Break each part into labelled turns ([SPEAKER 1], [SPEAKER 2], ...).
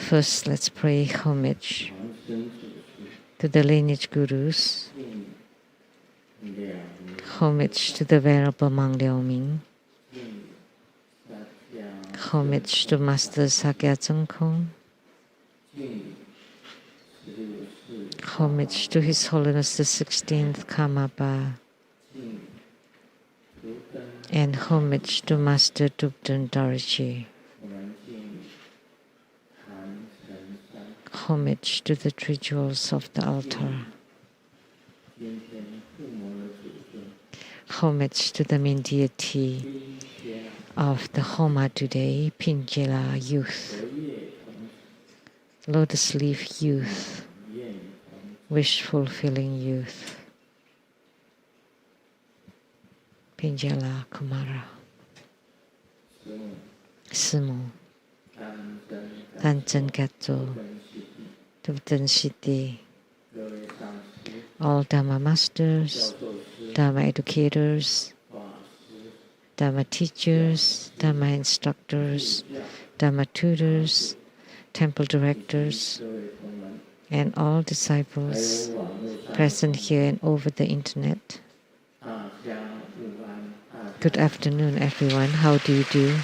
[SPEAKER 1] First, let's pray homage to the lineage gurus, homage to the Venerable Mang Liaoming, homage to Master Sakya Tsongkhong, homage to His Holiness the 16th Karmapa, and homage to Master Thubten Dorje. Homage to the three jewels of the altar. Homage to the main deity of the Homa today, Pinjela youth, lotus leaf youth, wish fulfilling youth, Pinjela Kumara, Simo, Tanchen Katso, Thubten City, all Dharma masters, Dharma educators, Dharma teachers, Dharma instructors, Dharma tutors, temple directors, and all disciples present here and over the internet. Good afternoon, everyone. How do you do?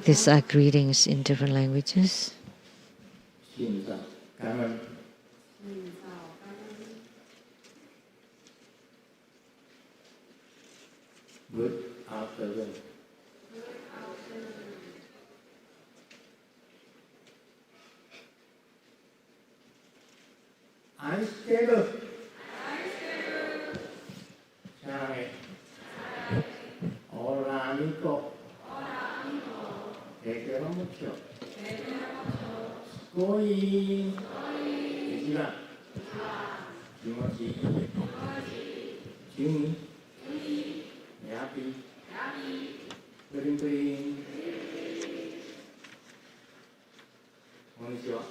[SPEAKER 1] These are greetings in different languages.
[SPEAKER 2] Good afternoon. I stable. Chai. Hola, amigo. Te quiero mucho. Koi. Ichiban. Kimochi. Juni. Happy. Pring pring. Konnichiwa.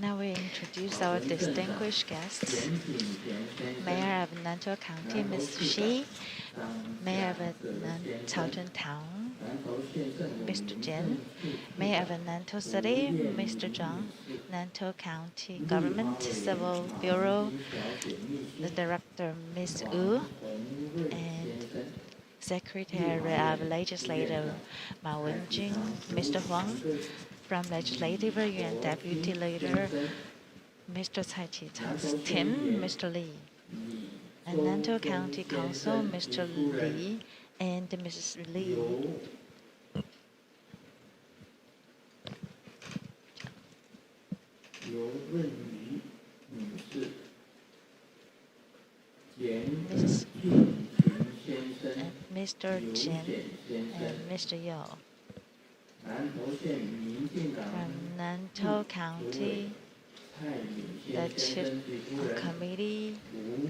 [SPEAKER 3] Now we introduce our distinguished guests. Mayor of Nantou County, Ms. Shi, Mayor of Caojun Town, Mr. Jin, Mayor of Nantou City, Mr. Zhang, Nantou County Government Civil Bureau, the Director, Ms. Wu, and Secretary of Legislative Ma Wenjing, Mr. Huang, from Legislative Yuan Deputy Leader, Mr. Cai Chi Tim, Mr. Li, and Nantou County Council, Mr. Li and Mrs. Li. Mr. Chen and Mr. Yo from Nantou County, the Chief Committee,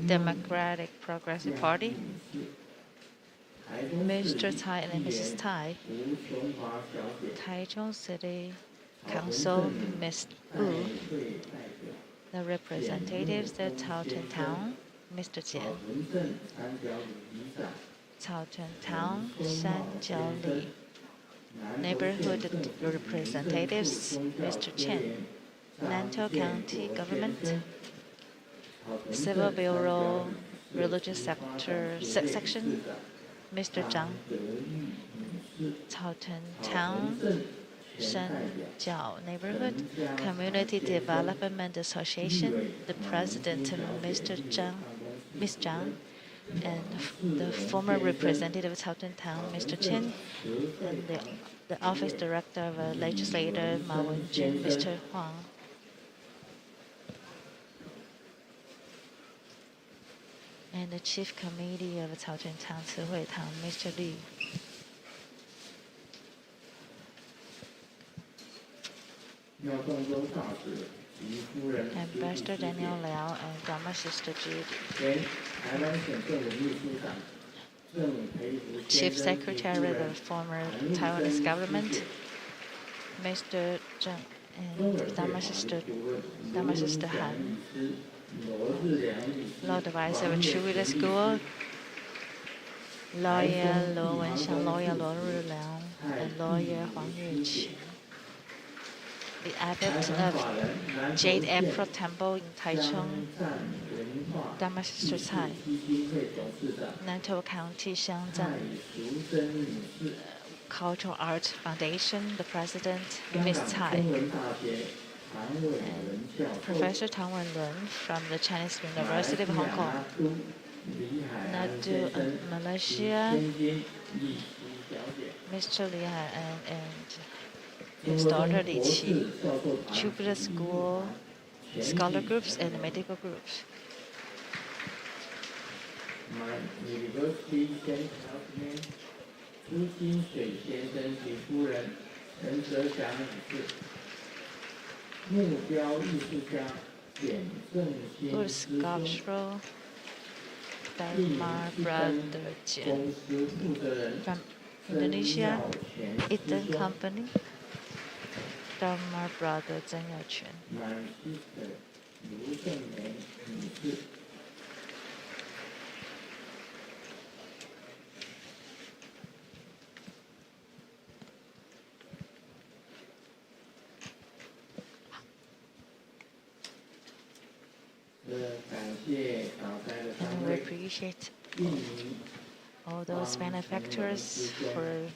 [SPEAKER 3] Democratic Progressive Party, Mr. Tai and Mrs. Tai, Taichung City Council, Ms. Wu, the representatives of Caojun Town, Mr. Jian, Caojun Town, Shan Jiao Li, neighborhood representatives, Mr. Chen, Nantou County Government, Civil Bureau, Religious Sector Section, Mr. Zhang, Caojun Town, Shanjiao Neighborhood Community Development Association, the President, Mr. Zhang, Ms. Zhang, and the former representative of Caojun Town, Mr. Chen, and the Office Director of Legislator Ma Wenjun, Mr. Huang. And the Chief Committee of Caojun Town, Cihui Town, Mr. Li.
[SPEAKER 2] 妙众州大使及夫人
[SPEAKER 3] Ambassador Daniel Liao and Dharma Sister Judy.
[SPEAKER 2] 前台湾省政府秘书长郑培福
[SPEAKER 3] Chief
[SPEAKER 2] 先生及夫
[SPEAKER 3] Secretary of
[SPEAKER 2] 人
[SPEAKER 3] the former
[SPEAKER 2] 韩玉
[SPEAKER 3] Taiwanese
[SPEAKER 2] 珍
[SPEAKER 3] government,
[SPEAKER 2] 师姐
[SPEAKER 3] Mr. Zheng
[SPEAKER 2] 中
[SPEAKER 3] and
[SPEAKER 2] 委会
[SPEAKER 3] Dharma
[SPEAKER 2] 法
[SPEAKER 3] Sister
[SPEAKER 2] 律顾问
[SPEAKER 3] Dharma
[SPEAKER 2] 卢文
[SPEAKER 3] Sister
[SPEAKER 2] 祥
[SPEAKER 3] Han,
[SPEAKER 2] 律师罗志良律师
[SPEAKER 3] Law Advisor
[SPEAKER 2] 王
[SPEAKER 3] of
[SPEAKER 2] 月
[SPEAKER 3] Chu
[SPEAKER 2] 琴
[SPEAKER 3] Leader
[SPEAKER 2] 律
[SPEAKER 3] School,
[SPEAKER 2] 师
[SPEAKER 3] Lawyer Luo Wenxiang, Lawyer Luo Ruliang,
[SPEAKER 2] 蔡
[SPEAKER 3] and
[SPEAKER 2] 碧
[SPEAKER 3] Lawyer
[SPEAKER 2] 如
[SPEAKER 3] Huang
[SPEAKER 2] 师姐
[SPEAKER 3] Yueqin. The
[SPEAKER 2] 财
[SPEAKER 3] abbot
[SPEAKER 2] 团
[SPEAKER 3] of
[SPEAKER 2] 法人南投
[SPEAKER 3] Jade
[SPEAKER 2] 县
[SPEAKER 3] Emperor Temple in
[SPEAKER 2] 江
[SPEAKER 3] Taichung,
[SPEAKER 2] 赞文化
[SPEAKER 3] Dharma
[SPEAKER 2] 艺
[SPEAKER 3] Sister
[SPEAKER 2] 术
[SPEAKER 3] Tsai,
[SPEAKER 2] 基金会董事长
[SPEAKER 3] Nantou County
[SPEAKER 2] 蔡
[SPEAKER 3] Xiangzhen
[SPEAKER 2] 淑珍女士，
[SPEAKER 3] Cultural Arts Foundation, the president,
[SPEAKER 2] 香
[SPEAKER 3] Miss
[SPEAKER 2] 港
[SPEAKER 3] Tsai,
[SPEAKER 2] 中文大学唐伟文教授，
[SPEAKER 3] Professor Tang Wenlun from the Chinese
[SPEAKER 2] 马来西
[SPEAKER 3] University of
[SPEAKER 2] 亚
[SPEAKER 3] Hong Kong,
[SPEAKER 2] 拿督李海安
[SPEAKER 3] Nadu
[SPEAKER 2] 先
[SPEAKER 3] of
[SPEAKER 2] 生及
[SPEAKER 3] Malaysia,
[SPEAKER 2] 千金李琦小姐，
[SPEAKER 3] Mr. Li Haian and
[SPEAKER 2] 中
[SPEAKER 3] his
[SPEAKER 2] 国
[SPEAKER 3] daughter
[SPEAKER 2] 中
[SPEAKER 3] Li
[SPEAKER 2] 博士
[SPEAKER 3] Qi,
[SPEAKER 2] 教授团
[SPEAKER 3] Jupiter
[SPEAKER 2] 及
[SPEAKER 3] School,
[SPEAKER 2] 全体
[SPEAKER 3] scholar groups
[SPEAKER 2] 成
[SPEAKER 3] and
[SPEAKER 2] 员
[SPEAKER 3] medical groups.
[SPEAKER 2] My University Saint Catherine 朱金水先生及夫人陈泽祥女士，木雕艺术家简正新
[SPEAKER 3] Buddha
[SPEAKER 2] 师兄，
[SPEAKER 3] Sculptural
[SPEAKER 2] 印尼
[SPEAKER 3] Dharma
[SPEAKER 2] 一
[SPEAKER 3] Brother
[SPEAKER 2] 登
[SPEAKER 3] Jian
[SPEAKER 2] 公司负责人
[SPEAKER 3] from
[SPEAKER 2] 曾
[SPEAKER 3] Indonesia,
[SPEAKER 2] 耀全师
[SPEAKER 3] Eaton
[SPEAKER 2] 兄
[SPEAKER 3] Company, Dharma Brother Zheng Yaoquan.
[SPEAKER 2] ，My sister 卢正梅女士。感谢导灾的单
[SPEAKER 3] And we
[SPEAKER 2] 位，
[SPEAKER 3] appreciate
[SPEAKER 2] 印尼
[SPEAKER 3] all those benefactors for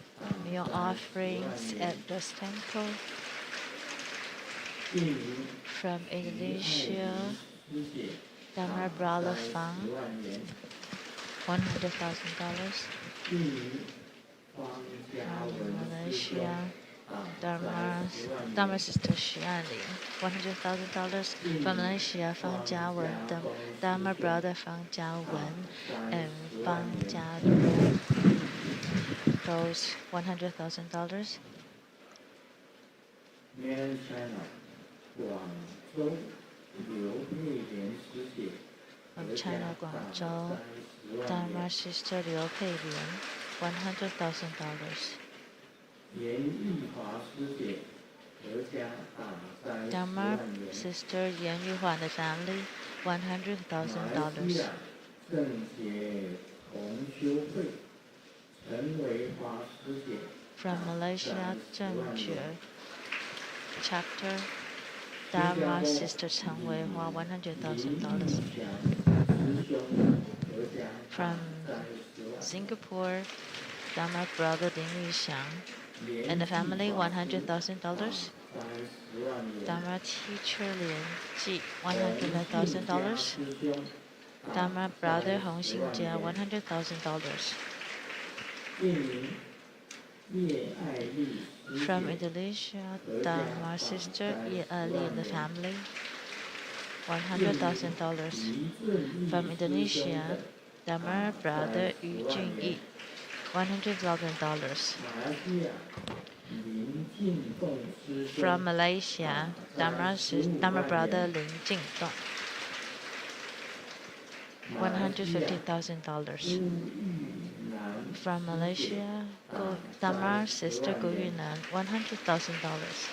[SPEAKER 3] meal offerings at this temple.
[SPEAKER 2] 印尼
[SPEAKER 3] From Indonesia,
[SPEAKER 2] 师姐
[SPEAKER 3] Dharma
[SPEAKER 2] 在
[SPEAKER 3] Brother
[SPEAKER 2] 10
[SPEAKER 3] Fang,
[SPEAKER 2] 万元，
[SPEAKER 3] $100,000.
[SPEAKER 2] 印尼方家
[SPEAKER 3] From
[SPEAKER 2] 文师兄
[SPEAKER 3] Malaysia,
[SPEAKER 2] 在
[SPEAKER 3] Dharma Sister Xianling, $100,000. From Malaysia, Fang Jiawen, Dharma Brother Fang Jiawen, and Fang Jiawen, those $100,000.
[SPEAKER 2] Mainland China 广州刘佩莲师姐
[SPEAKER 3] From
[SPEAKER 2] 和
[SPEAKER 3] China,
[SPEAKER 2] 家
[SPEAKER 3] Guangzhou,
[SPEAKER 2] 10万
[SPEAKER 3] Dharma
[SPEAKER 2] 元，
[SPEAKER 3] Sister Liu Peilian, $100,000.
[SPEAKER 2] 严义华师姐和家10
[SPEAKER 3] Dharma
[SPEAKER 2] 万元。
[SPEAKER 3] Sister Yan Yuhua and the family,
[SPEAKER 2] 马来西
[SPEAKER 3] $100,000.
[SPEAKER 2] 亚政协同修会陈维华师姐
[SPEAKER 3] From Malaysia,
[SPEAKER 2] 10万
[SPEAKER 3] Zhengjue
[SPEAKER 2] 元。
[SPEAKER 3] chapter, Dharma Sister Cheng Weihua, $100,000.
[SPEAKER 2] 师兄和家
[SPEAKER 3] From
[SPEAKER 2] 10万。
[SPEAKER 3] Singapore, Dharma Brother Ding Yuxiang and the family, $100,000.
[SPEAKER 2] 10万元。
[SPEAKER 3] Dharma Teacher Lin Ji, $100,000.
[SPEAKER 2] 师兄
[SPEAKER 3] Dharma Brother Hong Xingjia, $100,000.
[SPEAKER 2] 印尼叶爱丽师
[SPEAKER 3] From
[SPEAKER 2] 姐
[SPEAKER 3] Indonesia, Dharma Sister Ye Ali and the family, $100,000.
[SPEAKER 2] 黎正义
[SPEAKER 3] From
[SPEAKER 2] 师兄
[SPEAKER 3] Indonesia,
[SPEAKER 2] 的
[SPEAKER 3] Dharma Brother Yu
[SPEAKER 2] 10万
[SPEAKER 3] Junyi,
[SPEAKER 2] 元。
[SPEAKER 3] $100,000.
[SPEAKER 2] 马来西亚林进栋师兄
[SPEAKER 3] From Malaysia, Dharma Brother Lin Jingdong,
[SPEAKER 2] 马来西亚
[SPEAKER 3] $150,000.
[SPEAKER 2] 朱玉南
[SPEAKER 3] From Malaysia, Dharma Sister Gu Yunan, $100,000.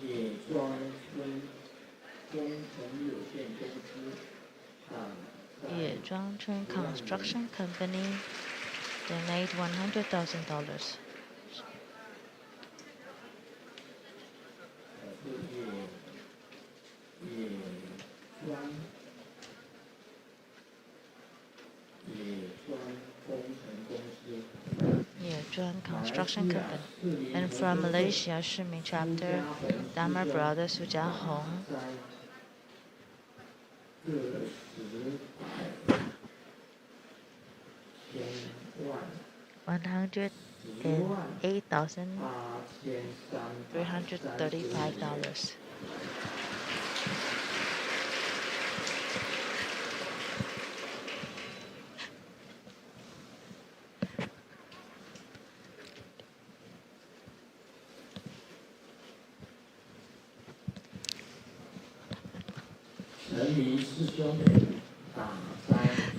[SPEAKER 2] 野庄村工程有限公司
[SPEAKER 3] Ye Zhuangchun Construction Company donate $100,000.
[SPEAKER 2] 野庄工程公司
[SPEAKER 3] Ye Zhuang Construction Company. And from Malaysia, Shimin chapter, Dharma Brother Su Jiahong,
[SPEAKER 2] 各10万
[SPEAKER 3] $108,335.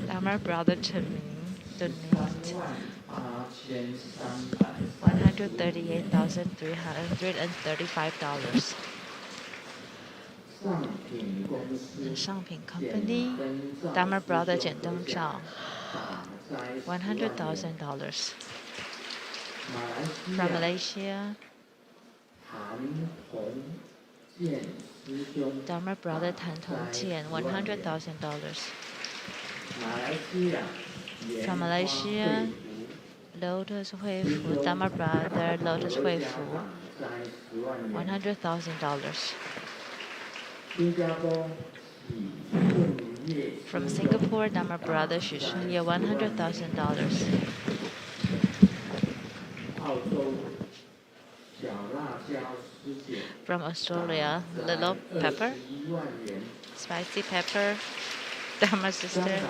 [SPEAKER 3] Dharma brother Chen Ming donated 138,335. And Shangping Company, Dharma brother Jian Deng Zhao, $100,000. From Malaysia, Dharma brother Tan Tong Jian, $100,000. From Malaysia, Lotus Hui Fu, Dharma brother Lotus Hui Fu, $100,000. From Singapore, Dharma brother Xu Shunye, $100,000. From Australia, Little Pepper, Spicy Pepper, Dharma sister,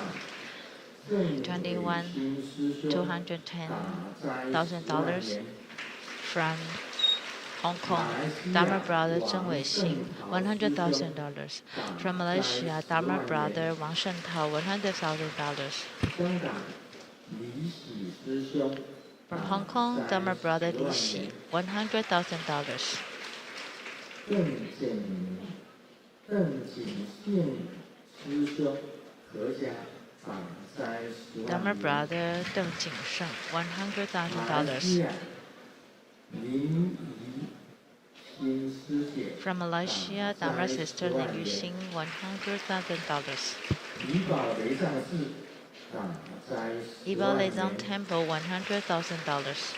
[SPEAKER 3] $210,000. From Hong Kong, Dharma brother Zheng Weixing, $100,000. From Malaysia, Dharma brother Wang Shentao, $100,000. From Hong Kong, Dharma brother Li Xi, $100,000. Dharma brother Deng Jingsheng, $100,000. From Malaysia, Dharma sister Lin Yuxing, $100,000. Yibao Leizang Temple, $100,000.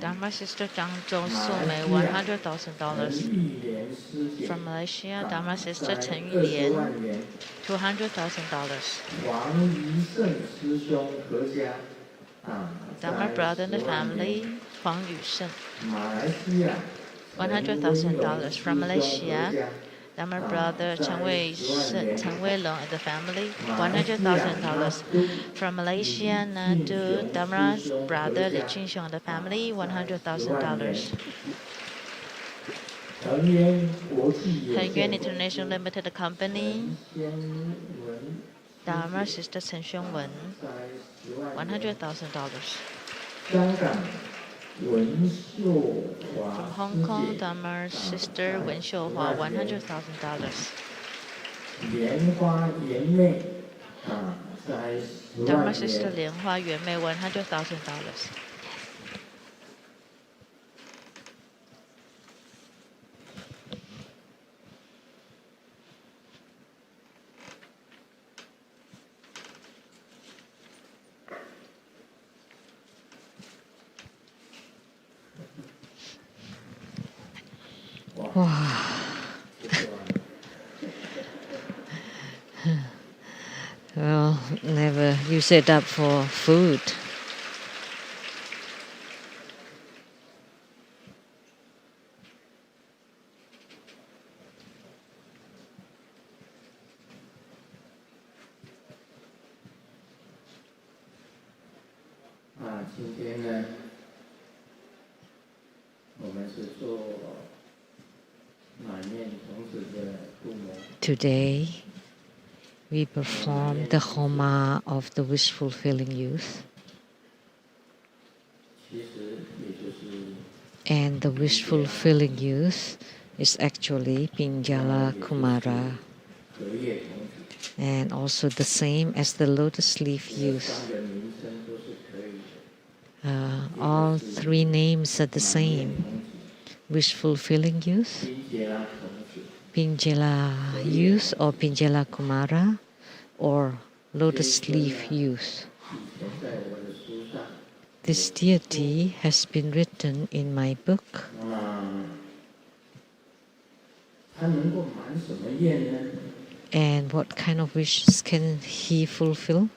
[SPEAKER 3] Dharma sister Zhang Zhou Sumei, $100,000. From Malaysia, Dharma sister Chen Yulian, $200,000. Dharma brother and the family, Huang Yusheng, $100,000. From Malaysia, Dharma brother Chen Weilong and the family, $100,000. From Malaysia, Nadu, Dharma brother Li Qingxiong and the family, $100,000. Hengyuan International Limited Company, Dharma sister Chen Xiongwen, $100,000. From Hong Kong, Dharma sister Wen Xiuhua, $100,000. Dharma sister Lian Hua Yuanmei, $100,000.
[SPEAKER 1] Wow. Well, never use it up for food. Today, we perform the Homa of the wish-fulfilling youth. And the wish-fulfilling youth is actually Pinjala Kumara, and also the same as the lotus leaf youth. All three names are the same: wish-fulfilling youth, Pinjala youth or Pinjala Kumara, or lotus leaf youth. This deity has been written in my book. And what kind of wishes can he fulfill?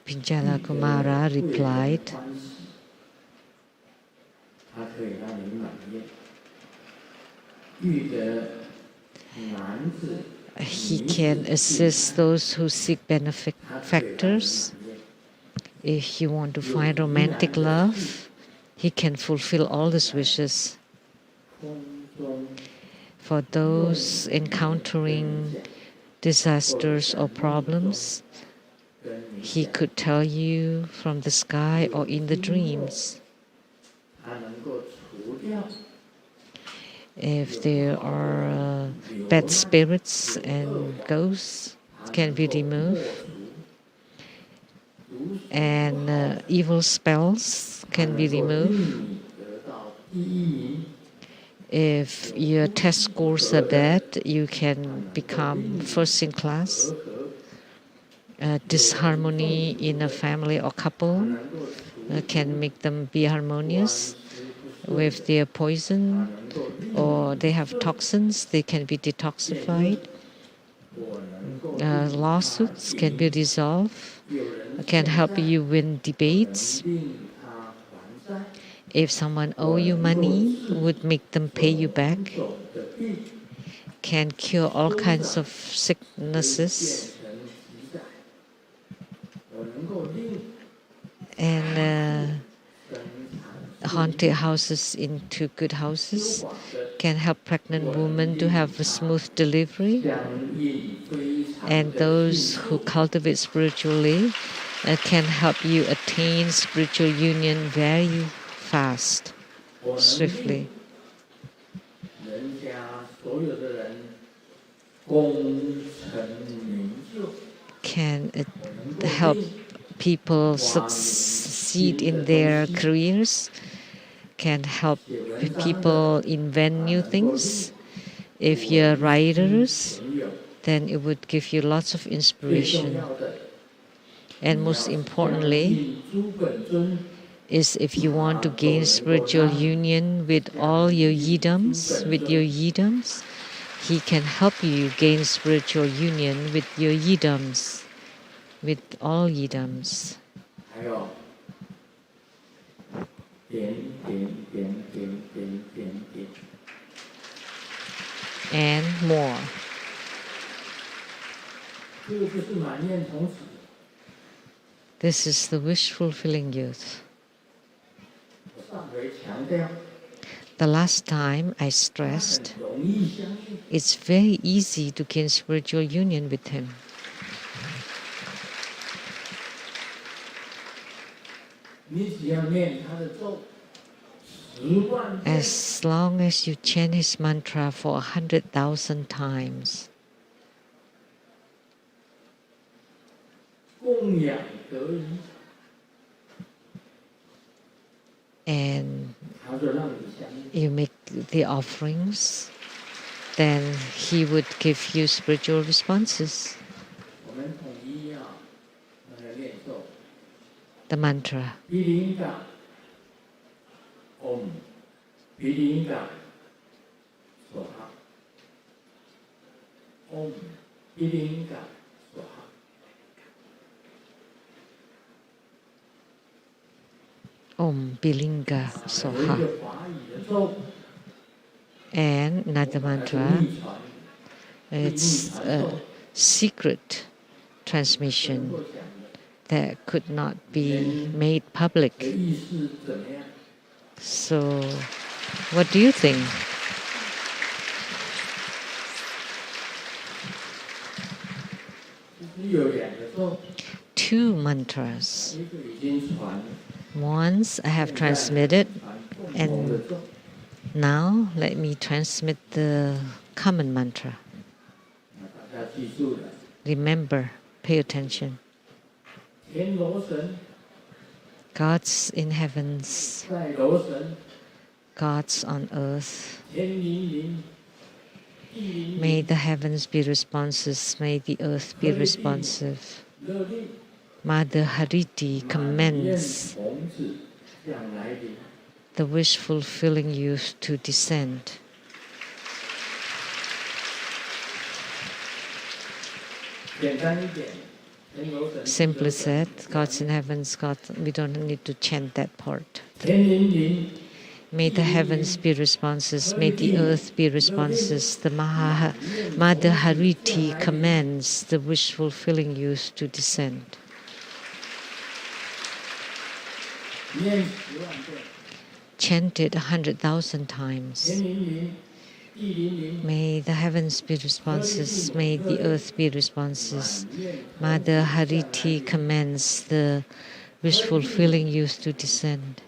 [SPEAKER 1] Pinjala Kumara replied, He can assist those who seek benefactors. If you want to find romantic love, he can fulfill all these wishes. For those encountering disasters or problems, he could tell you from the sky or in the dreams. If there are bad spirits and ghosts, can be removed. And evil spells can be removed. If your test scores are bad, you can become first in class. Disharmony in a family or couple can make them be harmonious. With their poison or they have toxins, they can be detoxified. Lawsuits can be resolved, can help you win debates. If someone owes you money, would make them pay you back. Can cure all kinds of sicknesses. And haunted houses into good houses can help pregnant women to have a smooth delivery. And those who cultivate spiritually can help you attain spiritual union very fast, swiftly. Can help people succeed in their careers, can help people invent new things. If you're writers, then it would give you lots of inspiration. And most importantly, is if you want to gain spiritual union with all your yidams, he can help you gain spiritual union with your yidams, with all yidams. And more. This is the wish-fulfilling youth. The last time I stressed, it's very easy to gain spiritual union with him. As long as you chant his mantra for 100,000 times, and you make the offerings, then he would give you spiritual responses. The mantra. Om Bilinga Swaha. Om Bilinga Swaha. Om Bilinga Swaha. And another mantra, it's a secret transmission that could not be made public. So, what do you think? Two mantras. Once I have transmitted, and now let me transmit the common mantra. Remember, pay attention. Gods in heavens, gods on earth, may the heavens be responsive, may the earth be responsive. Mother Hariti commands the wish-fulfilling youth to descend. Simply said, gods in heavens, God, we don't need to chant that part. May the heavens be responses, may the earth be responses. The Mother Hariti commands the wish-fulfilling youth to descend.
[SPEAKER 2] 念10万遍，
[SPEAKER 1] Chanted 100,000 times.
[SPEAKER 2] 天灵灵，地灵灵，
[SPEAKER 1] May the heavens be responses, may the earth be responses. Mother Hariti commands the wish-fulfilling youth to descend.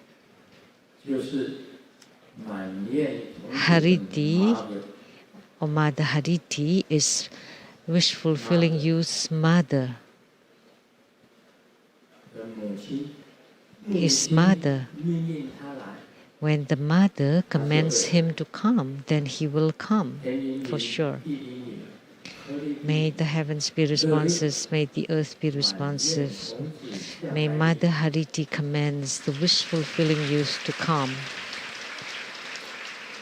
[SPEAKER 2] 就是满念同时
[SPEAKER 1] Hariti
[SPEAKER 2] 麻的
[SPEAKER 1] or Mother Hariti is wish-fulfilling youth's mother,
[SPEAKER 2] 的母亲，
[SPEAKER 1] his mother.
[SPEAKER 2] 命令他来，
[SPEAKER 1] When the mother commands him to come, then he will come
[SPEAKER 2] 天灵灵，
[SPEAKER 1] for sure.
[SPEAKER 2] 地灵灵，合力
[SPEAKER 1] May the heavens be responses, may the earth be responsive. May Mother Hariti commands the wish-fulfilling youth to come.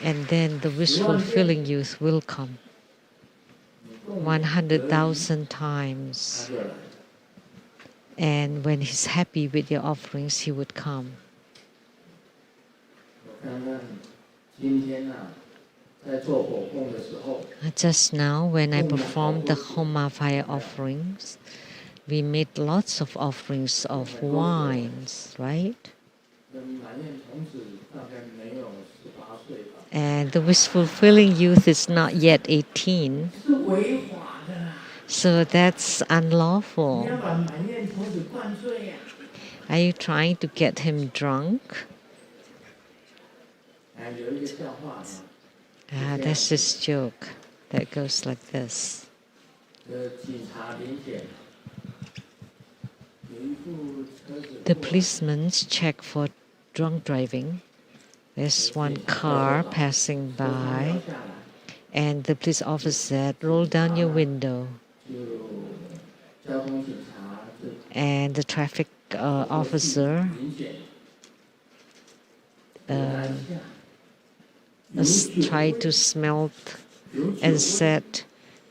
[SPEAKER 1] And then the wish-fulfilling youth will come 100,000 times.
[SPEAKER 2] 他就来。
[SPEAKER 1] And when he's happy with your offerings, he would come.
[SPEAKER 2] 我看看今天在做火供的时候，
[SPEAKER 1] Just now, when I performed the Homa fire offerings, we made lots of offerings of wines, right?
[SPEAKER 2] 满念童子大概没有18岁吧，
[SPEAKER 1] And the wish-fulfilling youth is not yet 18,
[SPEAKER 2] 是违法的啦！
[SPEAKER 1] so that's
[SPEAKER 2] 你
[SPEAKER 1] unlawful.
[SPEAKER 2] 要把满念童子灌醉呀！
[SPEAKER 1] Are you trying to get him drunk?
[SPEAKER 2] 有一个笑话
[SPEAKER 1] That's his joke. That goes like this.
[SPEAKER 2] 警察临检，有一部车子
[SPEAKER 1] The policemen check for drunk driving. There's one car passing by,
[SPEAKER 2] 下来，
[SPEAKER 1] and the police officer said, "Roll down your window."
[SPEAKER 2] 就交通警察就
[SPEAKER 1] And the traffic officer
[SPEAKER 2] 临检，
[SPEAKER 1] tried to smell and said,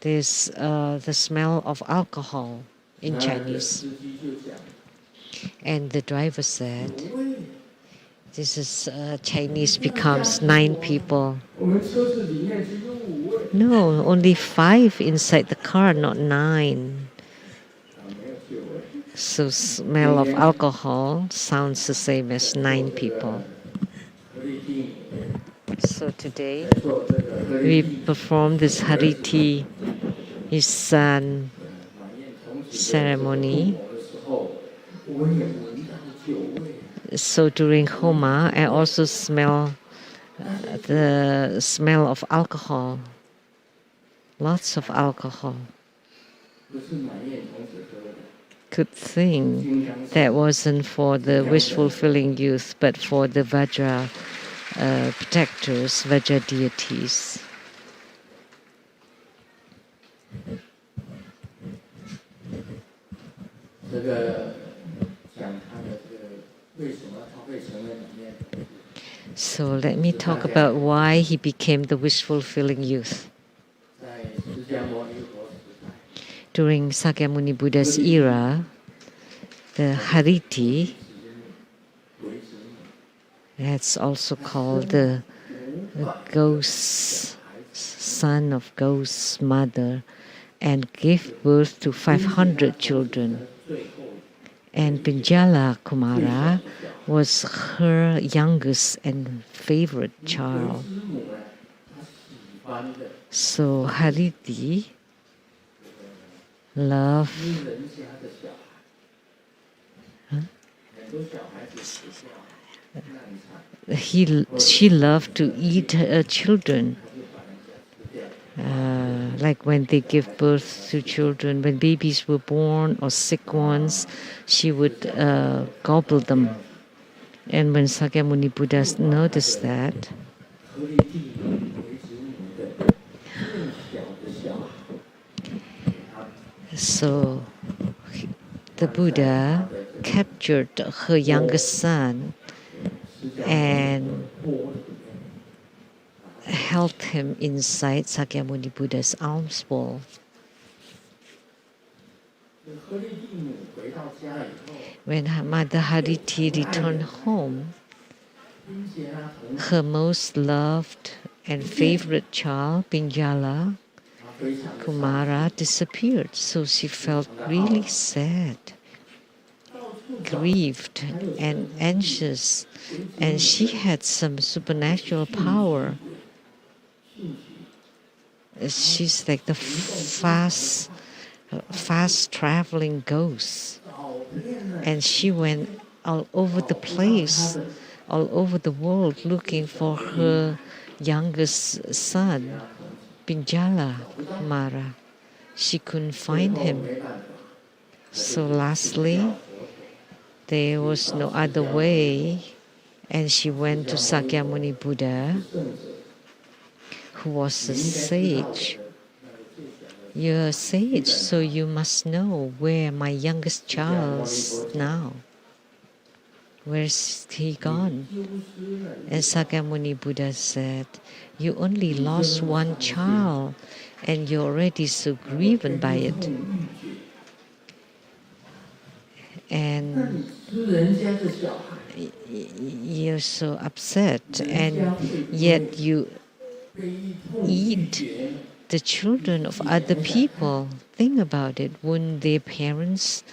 [SPEAKER 1] "There's the smell of alcohol" in
[SPEAKER 2] 然后
[SPEAKER 1] Chinese.
[SPEAKER 2] 司机就讲，
[SPEAKER 1] And the driver said,
[SPEAKER 2] 喂，
[SPEAKER 1] "This is Chinese becomes 9 people."
[SPEAKER 2] 我们车子里面只有5位，
[SPEAKER 1] No, only 5 inside the car, not 9.
[SPEAKER 2] 没有9位。
[SPEAKER 1] So smell of alcohol sounds the same as 9 people.
[SPEAKER 2] 合力定
[SPEAKER 1] So today
[SPEAKER 2] 做这个合
[SPEAKER 1] we
[SPEAKER 2] 力定
[SPEAKER 1] perform this Hariti, his son
[SPEAKER 2] 满念童子
[SPEAKER 1] ceremony.
[SPEAKER 2] 的时候，我也闻到酒味。
[SPEAKER 1] So during Homa, I also smell the smell of alcohol. Lots of alcohol.
[SPEAKER 2] 不是满念童子喝的，
[SPEAKER 1] Good thing
[SPEAKER 2] 金刚
[SPEAKER 1] that wasn't for the wish-fulfilling youth, but for the Vajra protectors, Vajra deities.
[SPEAKER 2] 这个讲他的这个为什么他会成为满念童子。
[SPEAKER 1] So let me talk about why he became the wish-fulfilling youth.
[SPEAKER 2] 在释迦牟尼佛时代，
[SPEAKER 1] During Sakyamuni Buddha's era, the Hariti,
[SPEAKER 2] 为子母
[SPEAKER 1] that's also called the ghost son of ghost's mother, and gave birth to 500 children.
[SPEAKER 2] 最后
[SPEAKER 1] And Pinjala Kumara was her youngest and favorite child.
[SPEAKER 2] 之母呢，他喜欢的
[SPEAKER 1] So Hariti loved
[SPEAKER 2] 是人家的小孩，很多小孩子死掉难产，
[SPEAKER 1] she loved to eat her children.
[SPEAKER 2] 他就把人家吃掉。
[SPEAKER 1] Like when they give birth to children, when babies were born or sick ones, she would gobble them. And when Sakyamuni Buddha noticed that,
[SPEAKER 2] 合力定为子母的最小的小孩，他
[SPEAKER 1] so the Buddha captured her youngest son
[SPEAKER 2] 释迦
[SPEAKER 1] and
[SPEAKER 2] 钵里面
[SPEAKER 1] held him inside Sakyamuni Buddha's alms bowl.
[SPEAKER 2] 合力定母回到家以后，
[SPEAKER 1] When Mother Hariti returned home, her most loved and favorite child, Pinjala Kumara, disappeared. So she felt really sad, grieved, and anxious. And she had some supernatural power. She's like the fast traveling ghost. And she went all over the place, all over the world, looking for her youngest son, Pinjala Kumara. She couldn't find him. So lastly, there was no other way, and she went to Sakyamuni Buddha, who was a sage. You're a sage, so you must know where my youngest child is now. Where's he gone? And Sakyamuni Buddha said, you only lost one child, and you're already so grieved by it. And you're so upset, and yet you eat the children of other people. Think about it. Wouldn't their parents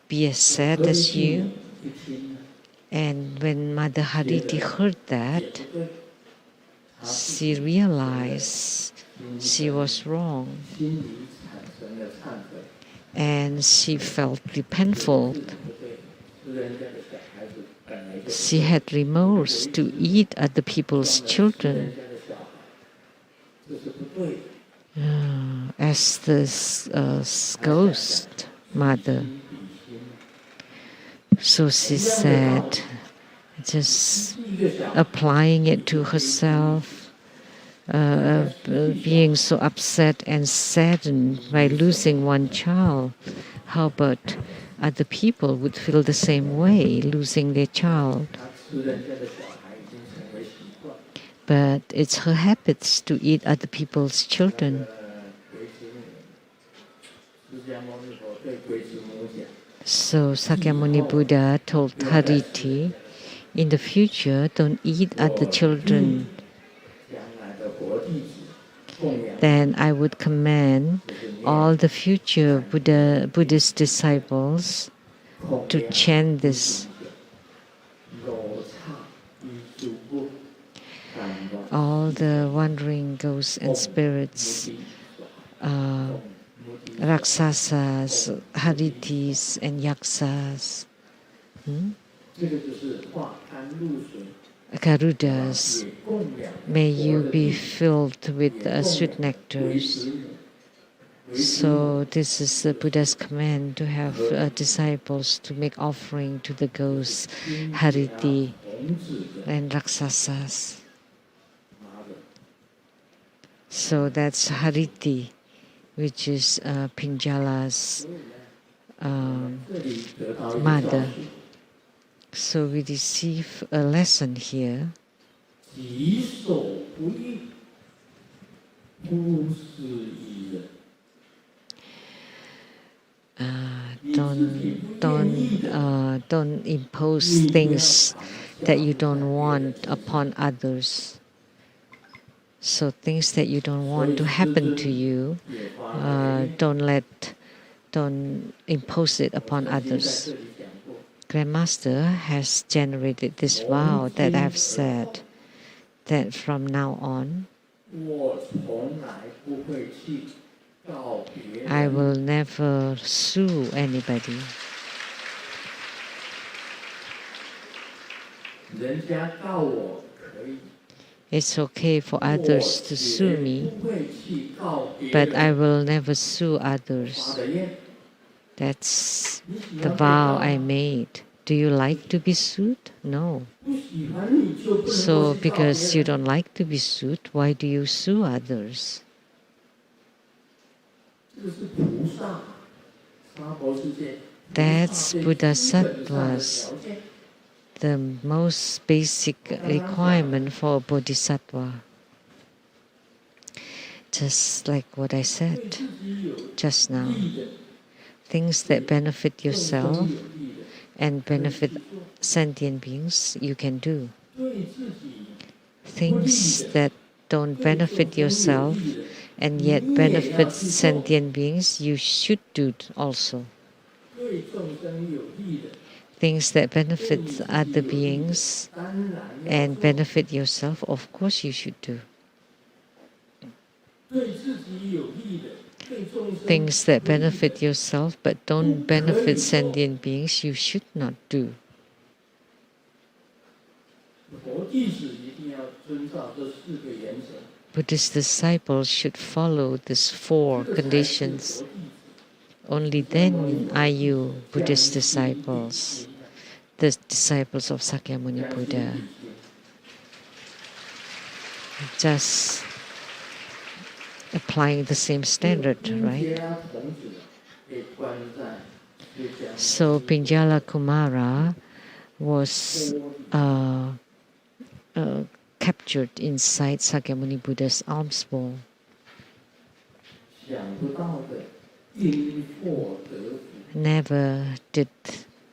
[SPEAKER 1] be as sad as you? And when Mother Hariti heard that, she realized she was wrong. And she felt repentful. She had remorse to eat other people's children. As this ghost mother. So she said, just applying it to herself, being so upset and saddened by losing one child. How about other people would feel the same way, losing their child? But it's her habits to eat other people's children. So Sakyamuni Buddha told Hariti, in the future, don't eat other children. Then I would command all the future Buddhist disciples to chant this. All the wandering ghosts and spirits, Raksasas, Haritis, and Yaksas, Garudas, may you be filled with sweet nectars. So this is the Buddha's command to have disciples to make offering to the ghosts, Hariti, and Raksasas. So that's Hariti, which is Pinjala's mother. So we receive a lesson here. Don't impose things that you don't want upon others. So things that you don't want to happen to you, don't impose it upon others. Grandmaster has generated this vow that I've said, that from now on, I will never sue anybody. It's okay for others to sue me, but I will never sue others. That's the vow I made. Do you like to be sued? No. So because you don't like to be sued, why do you sue others? That's Bodhisattvas, the most basic requirement for a bodhisattva. Just like what I said just now. Things that benefit yourself and benefit sentient beings, you can do. things that don't benefit yourself and yet benefit sentient beings, you should do also. Things that benefit other beings and benefit yourself, of course you should do. Things that benefit yourself but don't benefit sentient beings, you should not do. Buddhist disciples should follow these 4 conditions. Only then are you Buddhist disciples, the disciples of Sakyamuni Buddha. Just applying the same standard, right? So Pinjala Kumara was captured inside Sakyamuni Buddha's alms bowl. Never did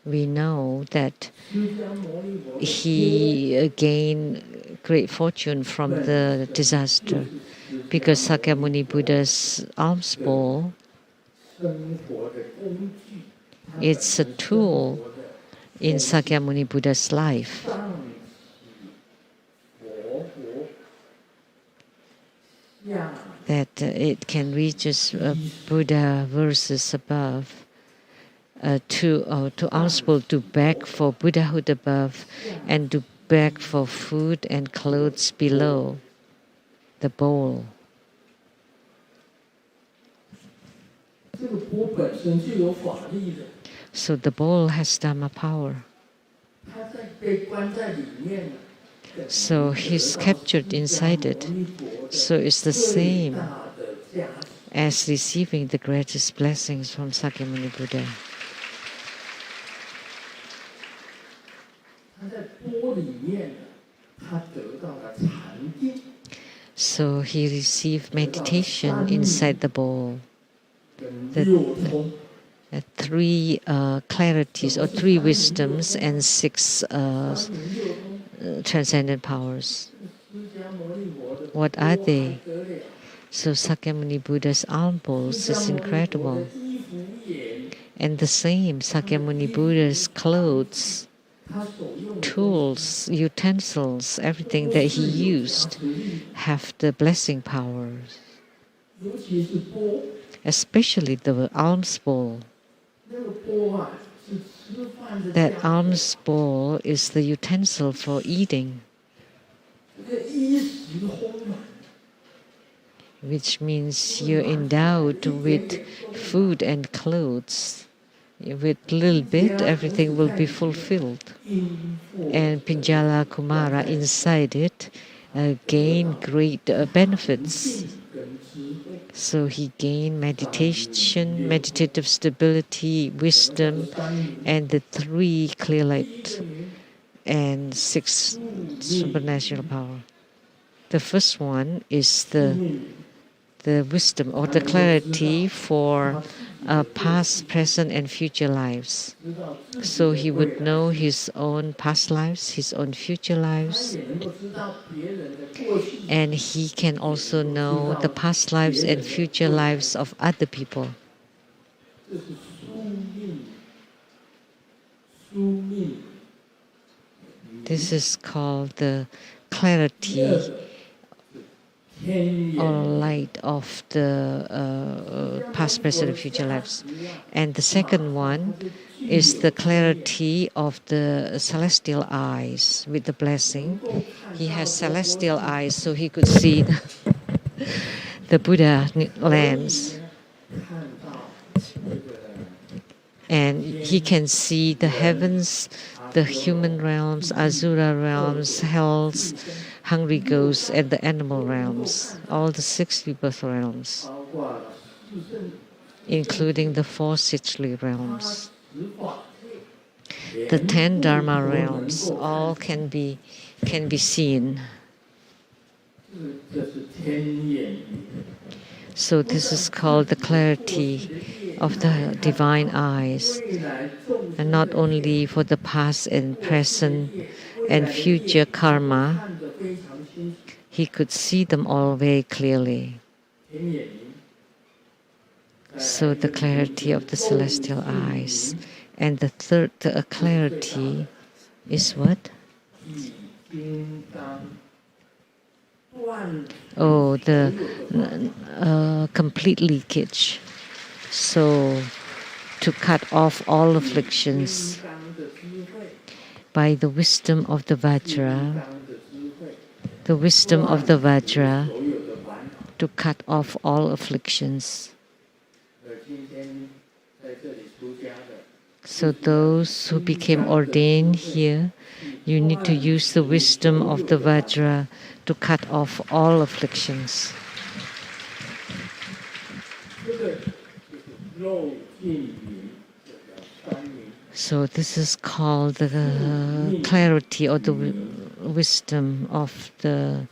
[SPEAKER 1] we know that he gained great fortune from the disaster, because Sakyamuni Buddha's alms bowl, it's a tool in Sakyamuni Buddha's life. That it can reach us Buddha verses above, to alms bowl, to beg for Buddhahood above, and to beg for food and clothes below the bowl. So the bowl has Dhamma power. So he's captured inside it. So it's the same as receiving the greatest blessings from Sakyamuni Buddha. So he received meditation inside the bowl. The 3 clarities or 3 wisdoms and 6 transcendent powers. What are they? So Sakyamuni Buddha's alms bowls is incredible. And the same Sakyamuni Buddha's clothes, tools, utensils, everything that he used have the blessing powers. Especially the alms bowl. That alms bowl is the utensil for eating, which means you're endowed with food and clothes. With little bit, everything will be fulfilled. And Pinjala Kumara inside it gained great benefits. So he gained meditation, meditative stability, wisdom, and the 3 clear light and 6 supernatural power. The first one is the wisdom or the clarity for past, present, and future lives. So he would know his own past lives, his own future lives, and he can also know the past lives and future lives of other people. This is called the clarity or light of the past, present, and future lives. And the second one is the clarity of the celestial eyes with the blessing. He has celestial eyes, so he could see the Buddha lands. And he can see the heavens, the human realms, Asura realms, hells, hungry ghosts, and the animal realms, all the 6 rebirth realms, including the 4 Siddhi realms. The 10 Dharma realms, all can be seen. So this is called the clarity of the divine eyes, and not only for the past and present and future karma, he could see them all very clearly. So the clarity of the celestial eyes. And the third clarity is what? Oh, the complete leakage. So to cut off all afflictions by the wisdom of the Vajra, the wisdom of the Vajra to cut off all afflictions. So those who became ordained here, you need to use the wisdom of the Vajra to cut off all afflictions. So this is called the clarity or the wisdom of the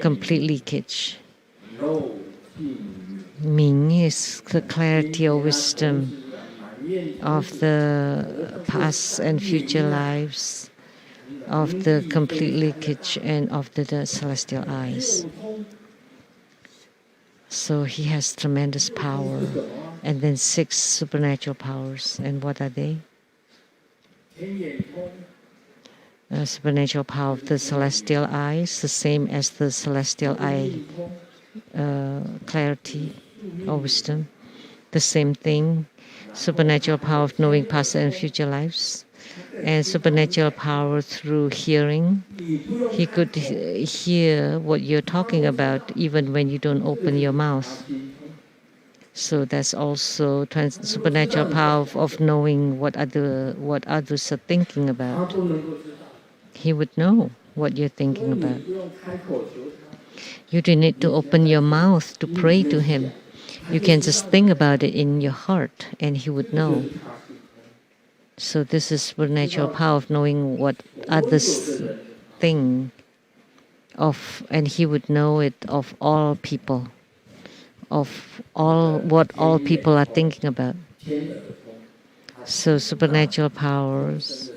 [SPEAKER 1] complete leakage. Ming is the clarity or wisdom of the past and future lives, of the complete leakage and of the celestial eyes. So he has tremendous power. And then 6 supernatural powers. And what are they? Supernatural power of the celestial eyes, the same as the celestial eye clarity or wisdom. The same thing. Supernatural power of knowing past and future lives. And supernatural power through hearing. He could hear what you're talking about even when you don't open your mouth. So that's also supernatural power of knowing what others are thinking about. He would know what you're thinking about. You don't need to open your mouth to pray to him. You can just think about it in your heart and he would know. So this is supernatural power of knowing what others think of, and he would know it of all people, of all what all people are thinking about. So supernatural powers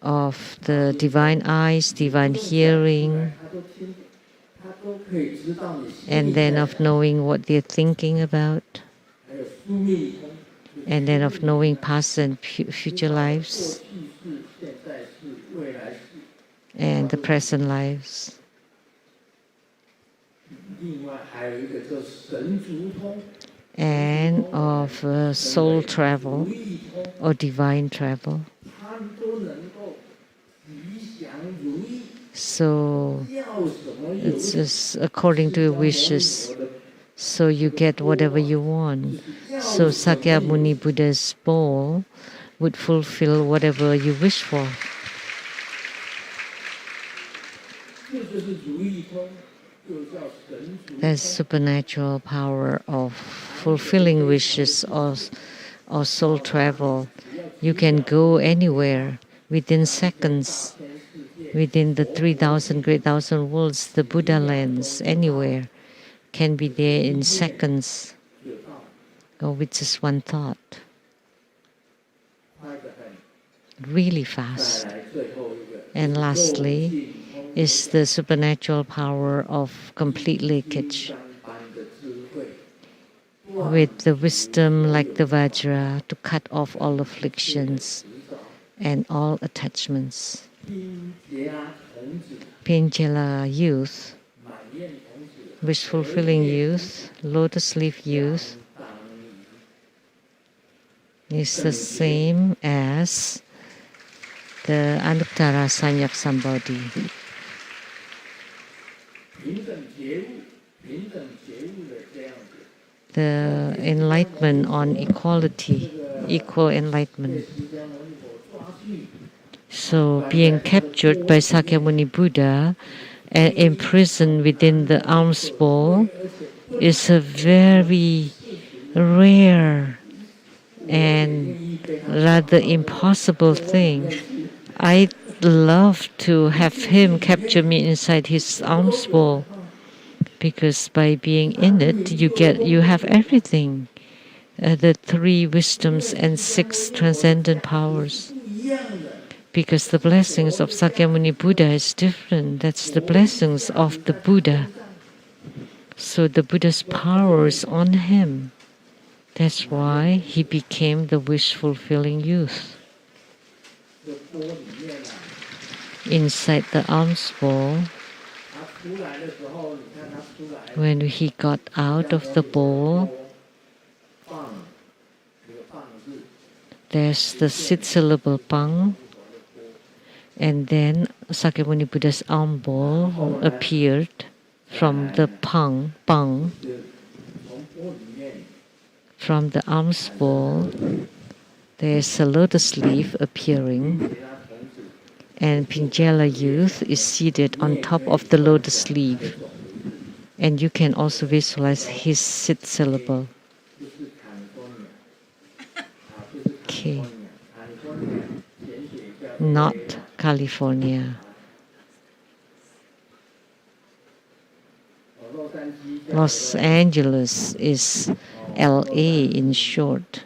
[SPEAKER 1] of the divine eyes, divine hearing, and then of knowing what they're thinking about, and then of knowing past and future lives, and the present lives. And of soul travel or divine travel. So it's just according to your wishes. So you get whatever you want. So Sakyamuni Buddha's bowl would fulfill whatever you wish for. That's supernatural power of fulfilling wishes or soul travel. You can go anywhere within seconds, within the 3,000 great thousand worlds, the Buddha lands, anywhere, can be there in seconds, or with just one thought. Really fast. And lastly is the supernatural power of complete leakage, with the wisdom like the Vajra to cut off all afflictions and all attachments. Pinjala youth, wish-fulfilling youth, lotus-leaf youth is the same as the Anuttara Sanyak Sambodhi. The enlightenment on equality, equal enlightenment. So being captured by Sakyamuni Buddha and imprisoned within the alms bowl is a very rare and rather impossible thing. I'd love to have him capture me inside his alms bowl, because by being in it, you have everything, the 3 wisdoms and 6 transcendent powers. because the blessings of Sakyamuni Buddha is different. That's the blessings of the Buddha. So the Buddha's power is on him. That's why he became the wish-fulfilling youth. Inside the alms bowl, when he got out of the bowl, there's the 6-syllable pang, and then Sakyamuni Buddha's alms bowl appeared from the pang. From the alms bowl, there's a lotus leaf appearing, and Pingala youth is seated on top of the lotus leaf. And you can also visualize his 6th syllable. Okay. Not California. Los Angeles is LA in short.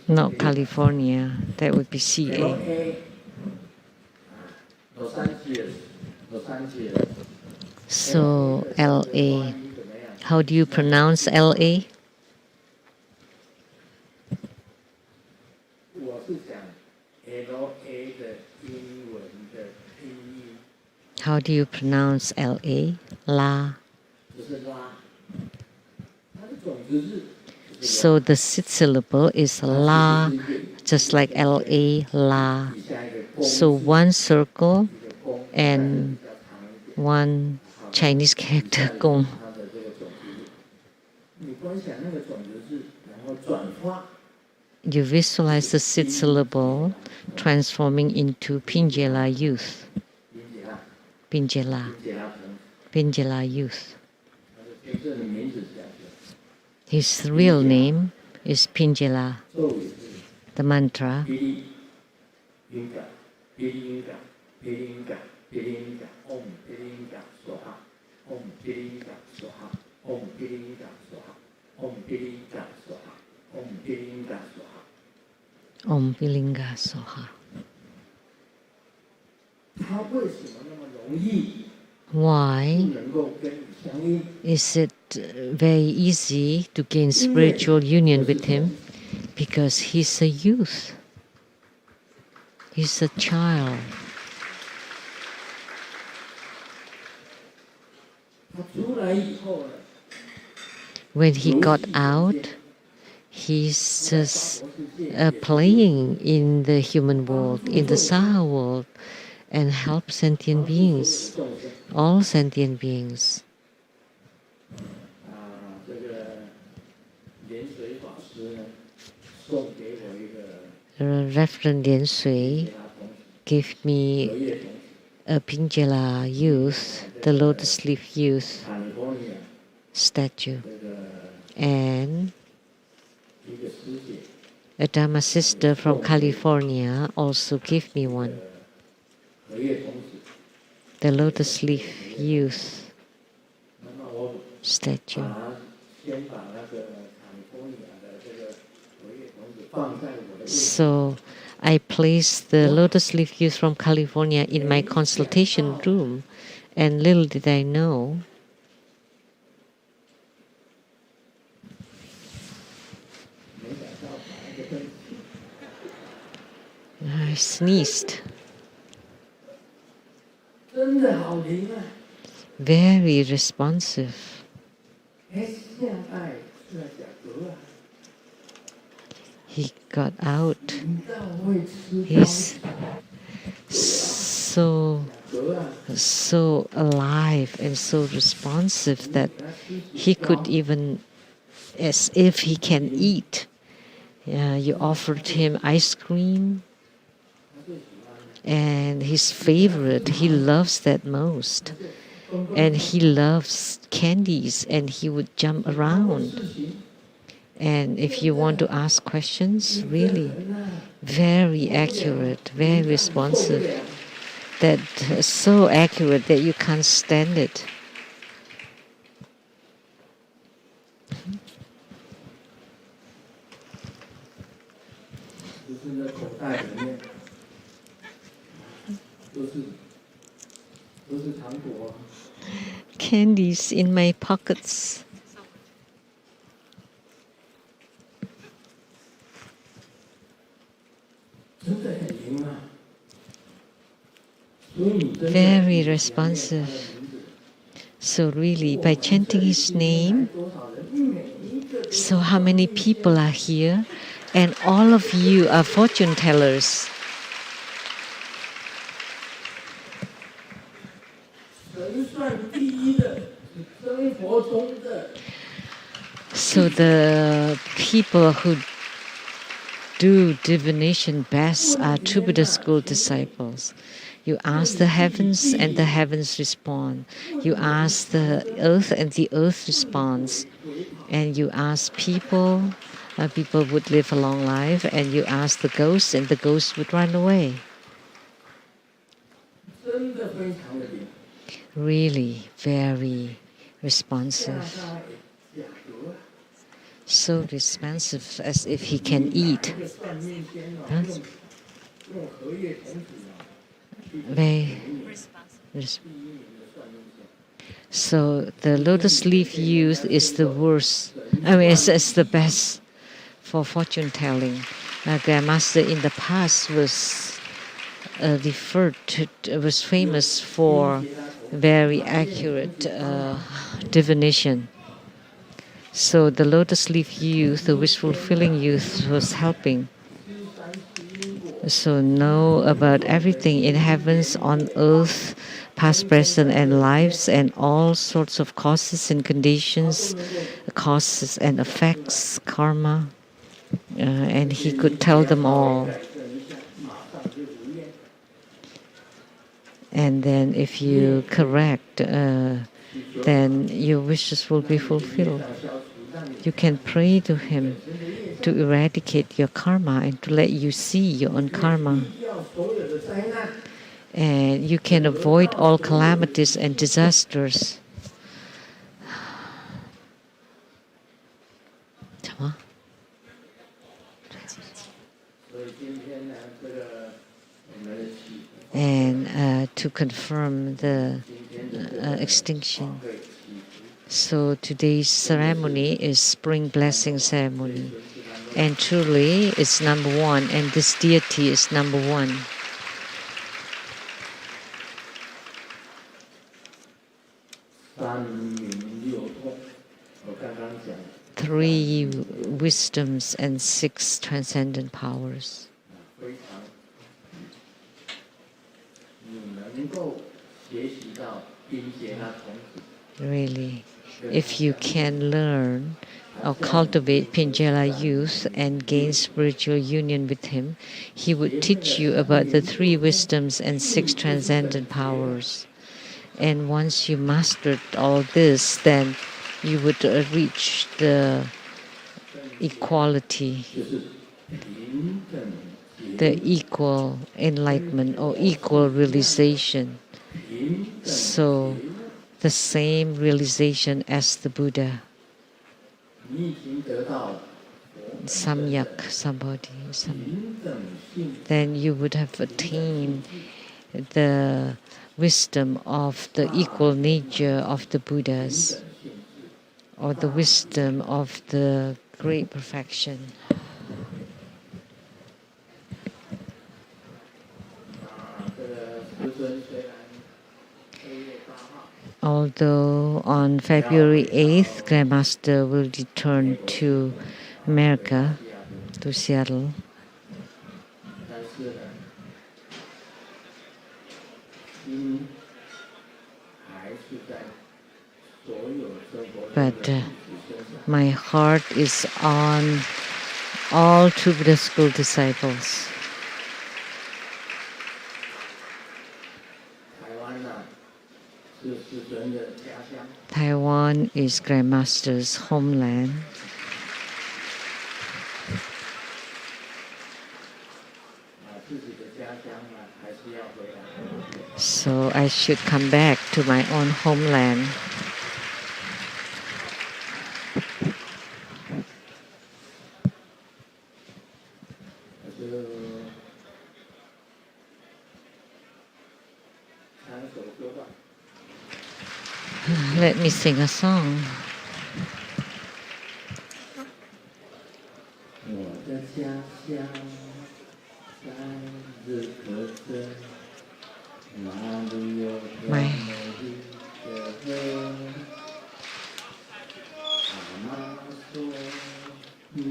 [SPEAKER 1] No, California. That would be CA. So LA. How do you pronounce LA? How do you pronounce LA? La. So the 6th syllable is la, just like LA, la. So one circle and one Chinese character, gong. You visualize the 6th syllable transforming into Pingala youth. Pingala youth. His real name is Pingala. The mantra. Om Pilinga Soha. Why is it very easy to gain spiritual union with him? Because he's a youth. He's a child. When he got out, he's just playing in the human world, in the Saha world, and help sentient beings, all sentient beings. Reverend Lian Sui gave me a Pingala youth, the lotus leaf youth statue, and a Dharma sister from California also gave me one, the lotus leaf youth statue. So I placed the lotus leaf youth from California in my consultation room, and little did I know I sneezed. Very responsive. He got out. He's so alive and so responsive that he could even, as if he can eat. You offered him ice cream, and his favorite, he loves that most. And he loves candies, and he would jump around. And if you want to ask questions, really very accurate, very responsive, that so accurate that you can't stand it.
[SPEAKER 2] 的口袋里面都是糖果。
[SPEAKER 1] Candies in my pockets.
[SPEAKER 2] 真的很灵啊！所以你真的
[SPEAKER 1] Very responsive. So really, by chanting his name,
[SPEAKER 2] 多少人，每一个
[SPEAKER 1] so how many people are here? And all of you are fortune tellers.
[SPEAKER 2] 神算第一的，是生活中的。
[SPEAKER 1] So the people who do divination best are true Buddha school disciples. You ask the heavens and the heavens respond. You ask the earth and the earth responds. And you ask people, people would live a long life. And you ask the ghosts and the ghosts would run away.
[SPEAKER 2] 真的非常的灵。
[SPEAKER 1] Really very responsive.
[SPEAKER 2] 雅各
[SPEAKER 1] So responsive as if he can eat.
[SPEAKER 2] 这个算命仙啊，
[SPEAKER 1] 啊
[SPEAKER 2] 用荷叶童子啊，
[SPEAKER 1] Very res- So the lotus leaf youth is the worst. I mean, it's the best for fortune telling. Grandmaster in the past was was famous for very accurate divination. So the lotus leaf youth, the wish fulfilling youth, was helping. So know about everything in heavens, on earth, past, present, and lives, and all sorts of causes and conditions, causes and effects, karma. And he could tell them all. And then if you correct, then your wishes will be fulfilled. You can pray to him to eradicate your karma and to let you see your own karma.
[SPEAKER 2] 要所有的灾难，
[SPEAKER 1] And you can avoid all calamities and disasters. 什么？
[SPEAKER 2] 所以今天呢，这个我们的祈
[SPEAKER 1] And to confirm the
[SPEAKER 2] 今天的
[SPEAKER 1] extinction.
[SPEAKER 2] 对祈
[SPEAKER 1] So today's ceremony is spring blessing ceremony. And truly it's number one, and this deity is number one.
[SPEAKER 2] 三明六通，我刚刚讲
[SPEAKER 1] Three wisdoms and six transcendent powers.
[SPEAKER 2] 非常，你能够学习到并且那童子。
[SPEAKER 1] Really, if you can learn or cultivate Pinjala youth and gain spiritual union with him, he would teach you about the three wisdoms and six transcendent powers. And once you mastered all this, then you would reach the equality,
[SPEAKER 2] 就是平等、
[SPEAKER 1] the equal enlightenment or equal realization.
[SPEAKER 2] 平等、
[SPEAKER 1] So, the same realization as the Buddha.
[SPEAKER 2] 你已经得到
[SPEAKER 1] Samyak, somebody,
[SPEAKER 2] 平等性
[SPEAKER 1] then you would have attained the wisdom of the equal nature of the Buddhas, or the wisdom of the great perfection.
[SPEAKER 2] 这个师尊虽然2月8号
[SPEAKER 1] Although on February 8th, Grandmaster will return to America, to Seattle,
[SPEAKER 2] 但是呢，心还是在所有生活中
[SPEAKER 1] but
[SPEAKER 2] 的身上。
[SPEAKER 1] my heart is on all true Buddha school disciples.
[SPEAKER 2] 台湾呢，是师尊的家乡，
[SPEAKER 1] Taiwan is Grandmaster's homeland.
[SPEAKER 2] 自己的家乡呢，还是要回来。
[SPEAKER 1] So I should come back to my own homeland.
[SPEAKER 2] 就唱首歌吧。
[SPEAKER 1] Let me sing a song.
[SPEAKER 2] 我的家乡在日喀则，那里有条
[SPEAKER 1] My
[SPEAKER 2] 美丽的河。阿妈说，牛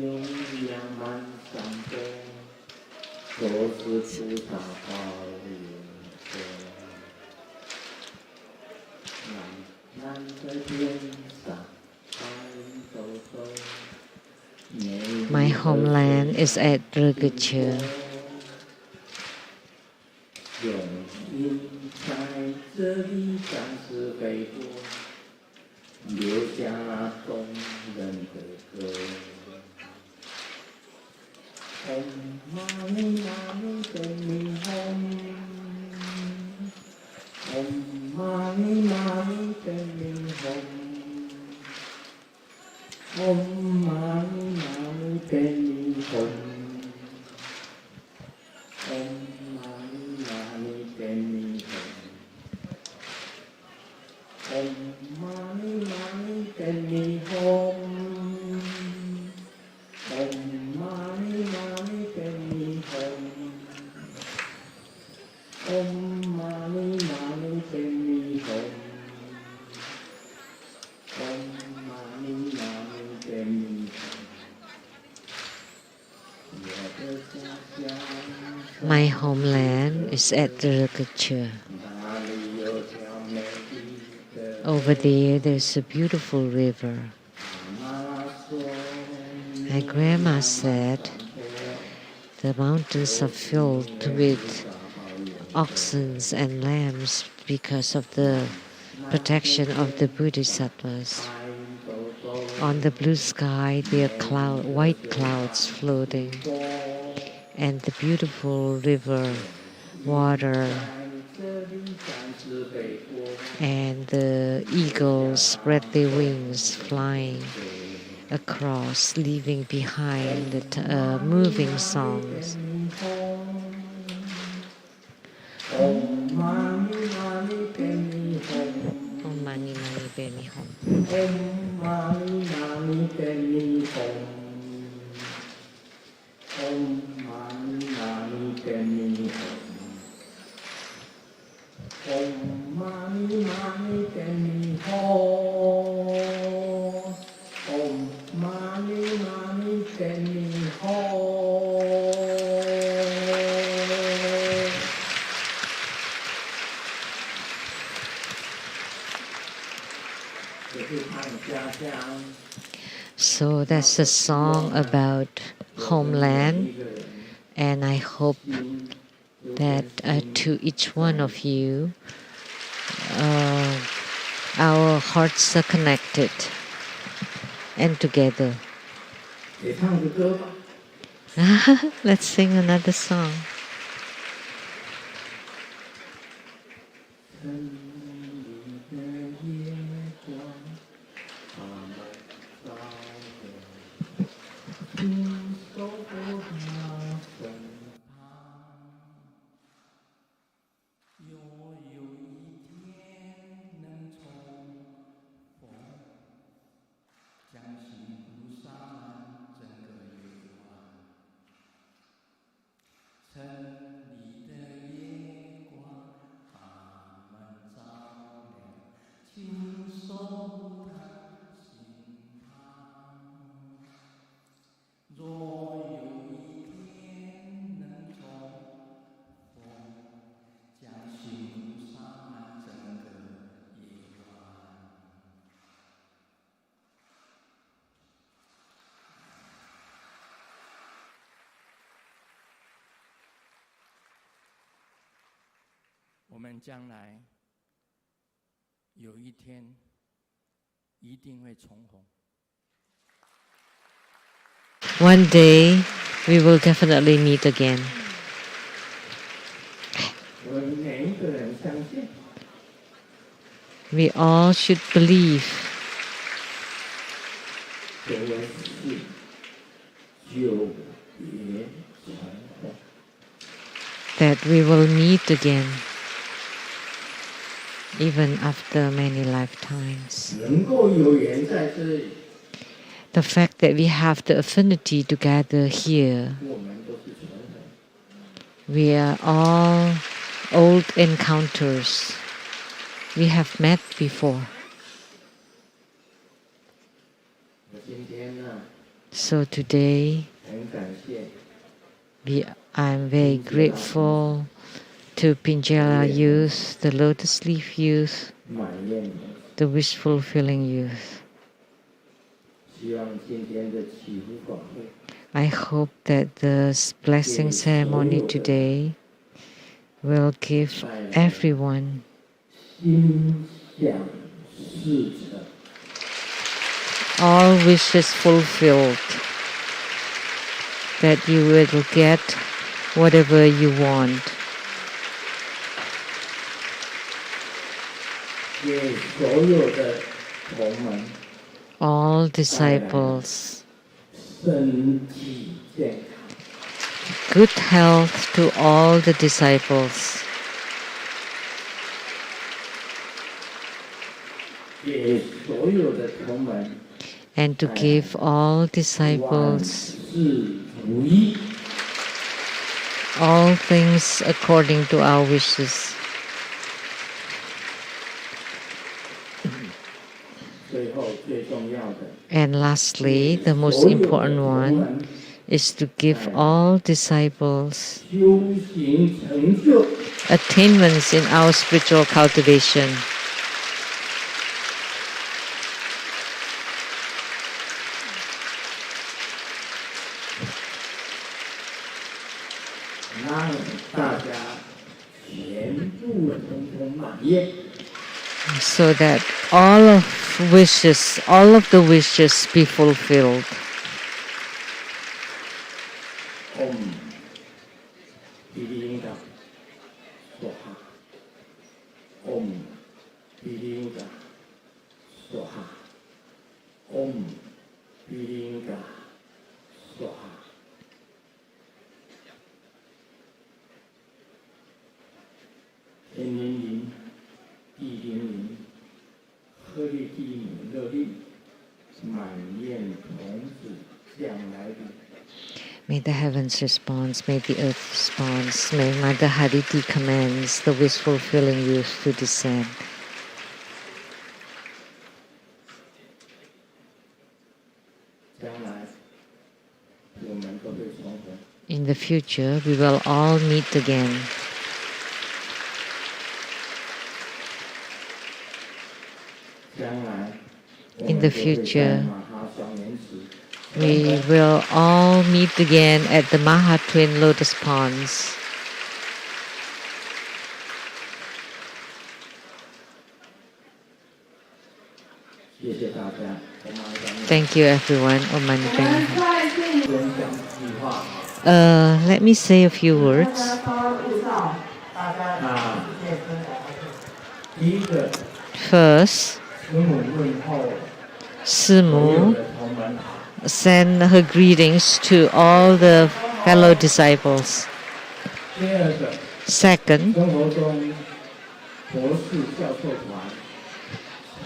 [SPEAKER 2] 羊满山坡，都是菩萨保佑的。蓝蓝的天上，白兜兜。
[SPEAKER 1] My homeland is at Ruggeche.
[SPEAKER 2] 有因在这里暂时飞过，留下那动人的歌。Om Mani Mani Padme Hum. Om Mani Mani Padme Hum. Om Mani Mani Padme Hum. Om Mani Mani Padme Hum. Om Mani Mani Padme Hum. Om Mani Mani Padme Hum. Om Mani Mani Padme Hum. Om Mani Mani Padme Hum.
[SPEAKER 1] My homeland is at Ruggeche. Over there's a beautiful river. My grandma said the mountains are filled with oxen and lambs because of the protection of the bodhisattvas. On the blue sky, there are white clouds floating, and the beautiful river water, and the eagles spread their wings flying across, leaving behind the moving songs.
[SPEAKER 2] Om Mani Mani Padme Hum.
[SPEAKER 1] Om Mani Mani Padme Hum.
[SPEAKER 2] Om Mani Mani Padme Hum. Om Mani Mani Padme Hum. Om Mani Mani Padme Hum. Om Mani Mani Padme Hum. 这是唱家乡。
[SPEAKER 1] So that's a song about homeland, and I hope that to each one of you, our hearts are connected and together.
[SPEAKER 2] 也唱个歌吧。
[SPEAKER 1] Let's sing another song.
[SPEAKER 2] 城里的夜光，他们照着，亲手过他身旁。若有一天能重逢，将幸福洒满整个夜晚。城里的夜光，他们照亮，亲手他心旁。若有一天能重逢，将幸福洒满整个夜晚。我们将来有一天一定会重逢。
[SPEAKER 1] One day we will definitely meet again.
[SPEAKER 2] 我们每一个人相信，
[SPEAKER 1] We all should believe
[SPEAKER 2] 这位是久别重逢。
[SPEAKER 1] that we will meet again. even after many lifetimes.
[SPEAKER 2] 能够有缘在这里，
[SPEAKER 1] The fact that we have the affinity to gather here,
[SPEAKER 2] 我们都是纯人。
[SPEAKER 1] we are all old encounters. We have met before.
[SPEAKER 2] 我今天呢，
[SPEAKER 1] So today,
[SPEAKER 2] 很感谢
[SPEAKER 1] I'm very grateful to Pinjala youth, the Lotus Leaf youth,
[SPEAKER 2] 满燕们，
[SPEAKER 1] the wish fulfilling youth.
[SPEAKER 2] 希望今天的祈福法会
[SPEAKER 1] I hope that the blessing ceremony today will give everyone
[SPEAKER 2] 心想事成，
[SPEAKER 1] all wishes fulfilled, that you will get whatever you want.
[SPEAKER 2] 给所有的同门
[SPEAKER 1] All disciples,
[SPEAKER 2] 身体健康，
[SPEAKER 1] good health to all the disciples,
[SPEAKER 2] 给所有的同门
[SPEAKER 1] and to give all
[SPEAKER 2] 万
[SPEAKER 1] disciples
[SPEAKER 2] 事如意。
[SPEAKER 1] all things according to our wishes.
[SPEAKER 2] 最后最重要的，
[SPEAKER 1] And lastly, the most important one is to give all disciples
[SPEAKER 2] 修行成就，
[SPEAKER 1] attainments in our spiritual cultivation.
[SPEAKER 2] "让大家全部统统满业。
[SPEAKER 1] So that all of the wishes be fulfilled.
[SPEAKER 2] Om Pilinga Swaha. Om Pilinga Swaha. Om Pilinga Swaha. 天灵灵，地灵灵，鹤立鸡鸣乐利，满燕童子将来临。
[SPEAKER 1] May the heavens respond, may the earth respond, may Mother Hariti commands the wish fulfilling youth to descend.
[SPEAKER 2] 将来我们都会重逢。
[SPEAKER 1] In the future, we will all meet again.
[SPEAKER 2] 将来
[SPEAKER 1] In the future,
[SPEAKER 2] 马哈双莲池
[SPEAKER 1] we will all meet again at the Maha Twin Lotus Ponds.
[SPEAKER 2] 谢谢大家。我们来
[SPEAKER 1] Thank you, everyone. Om Mani
[SPEAKER 2] 分
[SPEAKER 1] Padme.
[SPEAKER 2] 享计划
[SPEAKER 1] Let me say a few words.
[SPEAKER 2] 啊。第一个，
[SPEAKER 1] First,
[SPEAKER 2] 师母问候所
[SPEAKER 1] Sư
[SPEAKER 2] 有
[SPEAKER 1] Mu
[SPEAKER 2] 的同门好。
[SPEAKER 1] send her greetings to all the fellow disciples.
[SPEAKER 2] 第二个，
[SPEAKER 1] Second,
[SPEAKER 2] 生活中博士教授团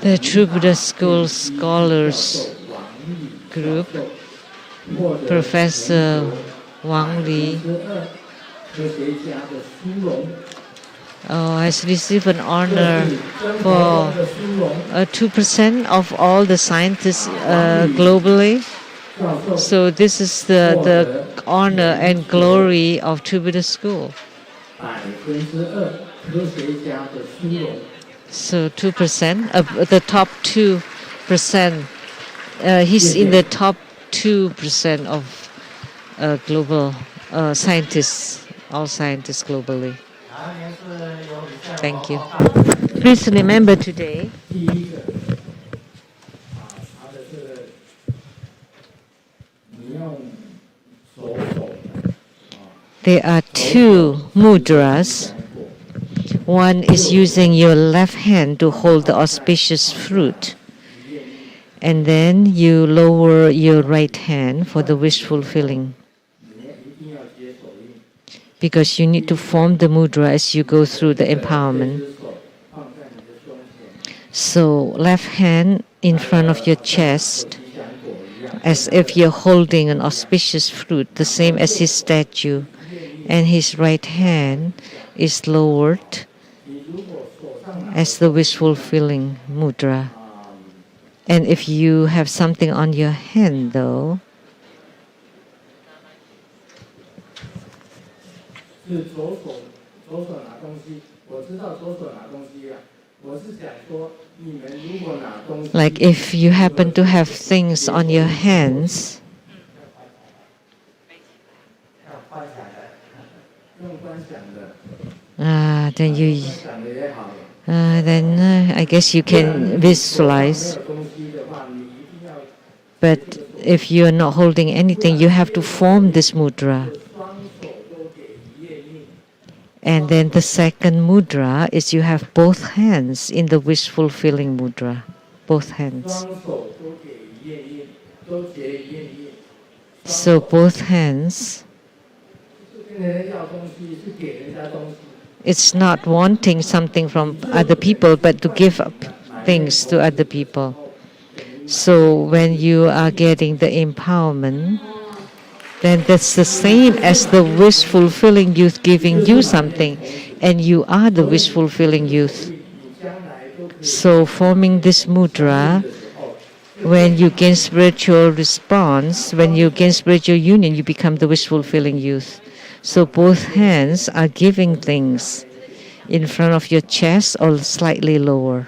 [SPEAKER 1] the True Buddha School
[SPEAKER 2] 教
[SPEAKER 1] Scholars
[SPEAKER 2] 授王毅
[SPEAKER 1] Group,
[SPEAKER 2] 教授获得
[SPEAKER 1] Professor Wang Li
[SPEAKER 2] 2%科学家的殊荣，
[SPEAKER 1] has received an
[SPEAKER 2] 这
[SPEAKER 1] honor
[SPEAKER 2] 是生活
[SPEAKER 1] for
[SPEAKER 2] 中的殊荣。
[SPEAKER 1] 2% of all the scientists globally.
[SPEAKER 2] 教授
[SPEAKER 1] So this is the honor and glory of True Buddha School.
[SPEAKER 2] 2%科学家的殊荣。
[SPEAKER 1] So 2%, the top 2%, he's in the top 2% of global scientists, all scientists globally. Thank you. Please remember today,
[SPEAKER 2] 第一个，他的这个，你用手手的，
[SPEAKER 1] there are two mudras.
[SPEAKER 2] 讲过，
[SPEAKER 1] One is using your left hand to hold the auspicious fruit. And then you lower your right hand for the wish fulfilling.
[SPEAKER 2] 你一定要接手印，
[SPEAKER 1] Because you need to form the mudra as you go through the empowerment.
[SPEAKER 2] 这只手放在你的
[SPEAKER 1] So left hand in front of your chest, as if you're holding an auspicious fruit, the same as his statue, and his right hand is lowered as the wish fulfilling mudra. And if you have something on your hand though,
[SPEAKER 2] 是左手拿东西，我知道左手拿东西啊。我是想说，你们如果拿东西，
[SPEAKER 1] like if you happen to have things on your hands,
[SPEAKER 2] 用观想的，
[SPEAKER 1] then you
[SPEAKER 2] 想的也好。
[SPEAKER 1] then I guess you can visualize.
[SPEAKER 2] 东西的话，你一定要
[SPEAKER 1] But if you are not holding anything, you have to form this mudra.
[SPEAKER 2] 双手都给一页印。
[SPEAKER 1] And then the second mudra is you have both hands in the wish fulfilling mudra. Both hands.
[SPEAKER 2] 双手都给一页印，都结一页印。
[SPEAKER 1] So both hands,
[SPEAKER 2] 是跟人家要东西，是给人家东西。
[SPEAKER 1] it's not wanting something from other people, but to give up things to other people. So when you are getting the empowerment, then that's the same as the wish fulfilling youth giving you something, and you are the wish fulfilling youth. So forming this mudra, when you gain spiritual response, when you gain spiritual union, you become the wish fulfilling youth. So both hands are giving things in front of your chest or slightly lower,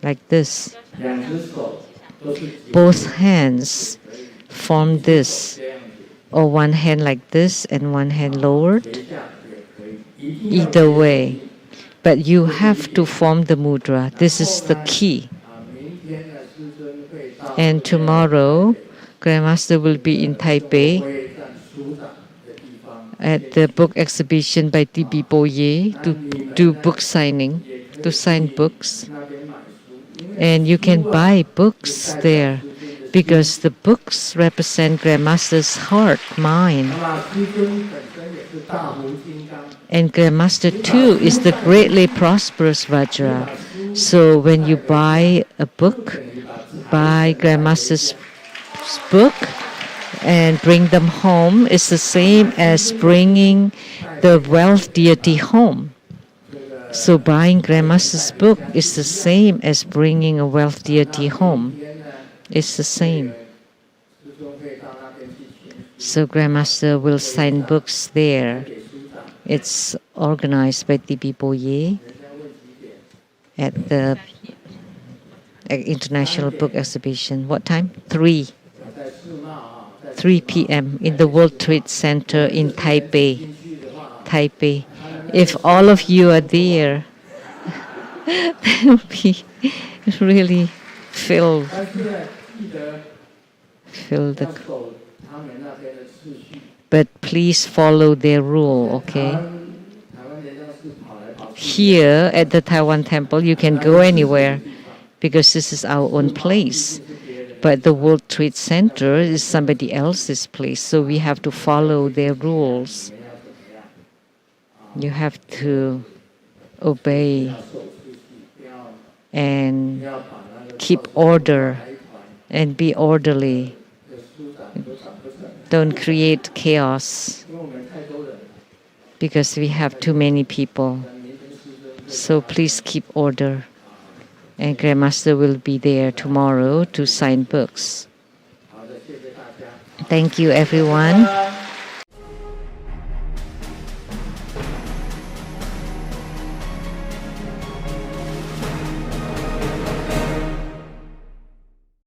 [SPEAKER 1] like this.
[SPEAKER 2] 两只手都是结
[SPEAKER 1] Both hands form this,
[SPEAKER 2] 这样子，
[SPEAKER 1] or one hand like this and one hand lowered,
[SPEAKER 2] 结下也可以，一定要
[SPEAKER 1] either way. But you have to form the mudra. This is the key.
[SPEAKER 2] 明天呢，师尊会到
[SPEAKER 1] And tomorrow, Grandmaster will be in Taipei
[SPEAKER 2] 会站书长的地方，
[SPEAKER 1] at the book exhibition by T.B. Boye to do book signing, to sign books.
[SPEAKER 2] 那边买书，因为
[SPEAKER 1] And you can buy books there because the books represent Grandmaster's heart, mind.
[SPEAKER 2] 那师尊本身也是大湖金刚，
[SPEAKER 1] And Grandmaster too is the greatly prosperous Vajra. So when you buy a book, buy Grandmaster's book and bring them home, it's the same as bringing the wealth deity home. So buying Grandmaster's book is the same as bringing a wealth deity home. It's the same.
[SPEAKER 2] 师尊会到那边去签，
[SPEAKER 1] So Grandmaster will sign books there.
[SPEAKER 2] 给书长，
[SPEAKER 1] It's organized by T.B. Boye
[SPEAKER 2] 人家问几点，
[SPEAKER 1] at the International Book Exhibition. What time? 3.
[SPEAKER 2] 在世贸啊，在
[SPEAKER 1] 3 p.m. in the World Trade Center in Taipei.
[SPEAKER 2] 进去的话，
[SPEAKER 1] Taipei. If all of you are there, that will be really filled
[SPEAKER 2] 但是呢，记得
[SPEAKER 1] the.
[SPEAKER 2] 要守他们那边的秩序。
[SPEAKER 1] But please follow their rule,
[SPEAKER 2] 台
[SPEAKER 1] okay?
[SPEAKER 2] 湾人要是跑来跑去，
[SPEAKER 1] Here at the Taiwan Temple, you can go anywhere because this is our own place. But the World Trade Center is somebody else's place, so we have to follow their rules. You have to obey
[SPEAKER 2] 要守秩序，不要
[SPEAKER 1] and
[SPEAKER 2] 不要把那个
[SPEAKER 1] keep order
[SPEAKER 2] 财团
[SPEAKER 1] and be orderly.
[SPEAKER 2] 的书长都长不成，
[SPEAKER 1] Don't create chaos
[SPEAKER 2] 因为我们太多人了，
[SPEAKER 1] because we have too many people.
[SPEAKER 2] 明天师尊
[SPEAKER 1] So please keep order. And Grandmaster will be there tomorrow to sign books.
[SPEAKER 2] 好的，谢谢大家。
[SPEAKER 1] Thank you, everyone.